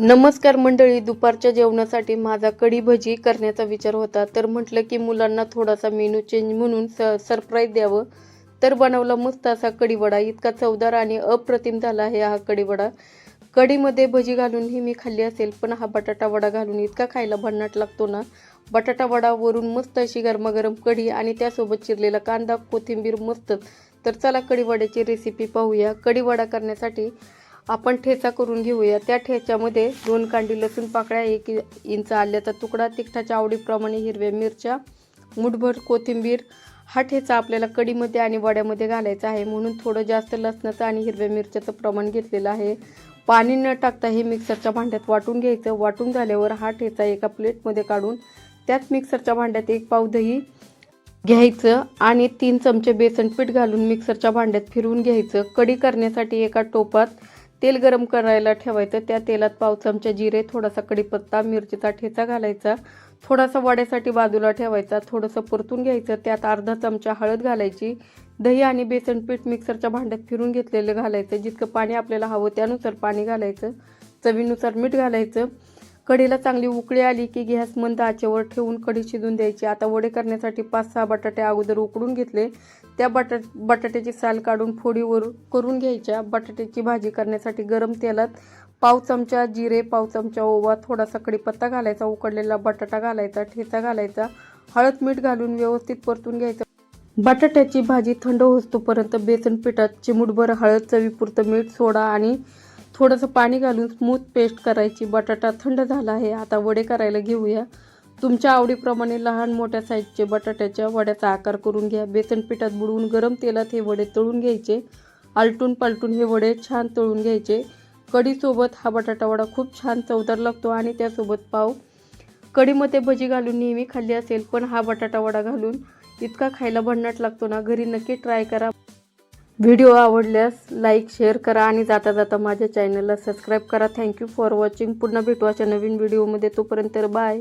नमस्कार मंडळी, दुपारच्या जेवणासाठी माझा कढी भजी करण्याचा विचार होता. तर म्हटलं की मुलांना थोडासा मेनू चेंज म्हणून सरप्राईज द्यावं. तर बनवला मस्त असा कढीवडा. इतका चवदार आणि अप्रतिम झाला आहे हा कढीवडा. कढीमध्ये भजी घालूनही मी खाल्ली असेल, पण हा बटाटा वडा घालून इतका खायला भन्नाट लागतो ना. बटाटा वडा वरून मस्त अशी गरमागरम कढी आणि त्यासोबत चिरलेला कांदा, कोथिंबीर मस्त. तर चला कढीवड्याची रेसिपी पाहूया. कढीवडा करण्यासाठी आपण ठेचा करून घेऊया. त्या ठेच्यामध्ये 2 कांडी लसूण पाकळ्या, 1 इंच आल्याचा तुकडा, तिखटाच्या आवडीप्रमाणे हिरव्या मिरच्या, मुठभर कोथिंबीर. हा ठेचा आपल्याला कढीमध्ये आणि वड्यामध्ये घालायचा आहे, म्हणून थोडं जास्त लसणाचं आणि हिरव्या मिरच्याचं प्रमाण घेतलेलं आहे. पाणी न टाकता हे मिक्सरच्या भांड्यात वाटून घ्यायचं. वाटून झाल्यावर हा ठेचा एका प्लेटमध्ये काढून त्याच मिक्सरच्या भांड्यात 1 पाव दही घ्यायचं आणि 3 चमचे बेसन पीठ घालून मिक्सरच्या भांड्यात फिरवून घ्यायचं. कढी करण्यासाठी एका टोपात तेल गरम करायला ठेवायचं. त्या तेलात पाव चमचा जिरे, थोडासा कढीपत्ता, मिरचीचा ठेचा घालायचा. थोडासा वड्यासाठी बाजूला ठेवायचा. थोडंसं परतून घ्यायचं. त्यात अर्धा चमचा हळद घालायची. दही आणि बेसन पीठ मिक्सरच्या भांड्यात फिरून घेतलेलं घालायचं. जितकं पाणी आपल्याला हवं त्यानुसार पाणी घालायचं. चवीनुसार मीठ घालायचं. कढीला चांगली उकळी आली की गॅस मंद आचेवर ठेवून कढी शिजून द्यायची. आता वडे करण्यासाठी 5-6 बटाटे अगोदर उकडून घेतले. त्या बटाट्याची साल काढून फोडीवर करून घ्यायच्या. बटाट्याची भाजी करण्यासाठी गरम तेलात पाव चमचा जिरे, पाव चमचा ओवा, थोडासा कढीपत्ता घालायचा. उकडलेला बटाटा घालायचा, ठेचा घालायचा. हळद मीठ घालून व्यवस्थित परतून घ्यायचं. बटाट्याची भाजी थंड होईपर्यंत बेसन पिठात चिमूटभर हळद, चवीपुरतं मीठ, सोडा आणि थोडंसं पाणी घालून स्मूथ पेस्ट करायची. बटाटा थंड झाला आहे. आता वडे करायला घेऊया. तुमच्या आवडीप्रमाणे लहान मोठ्या साईजचे बटाट्याच्या वड्याचा आकार करून घ्या. बेसन पिठात बुडवून गरम तेलात हे वडे तळून घ्यायचे. आलटून पालटून हे वडे छान तळून घ्यायचे. कढीसोबत हा बटाटा वडा खूप छान चवदार लागतो आणि त्यासोबत पाव. कढीमध्ये भजी घालून नेहमी खाल्ली असेल, पण हा बटाटा वडा घालून इतका खायला भन्नाट लागतो ना. घरी नक्की ट्राय करा. व्हिडिओ आवडल्यास लाईक, शेअर करा आणि जाता जाता माझ्या चॅनलला सबस्क्राईब करा. Thank you for watching. पुन्हा भेटू अशा नवीन व्हिडिओमध्ये. तोपर्यंत बाय.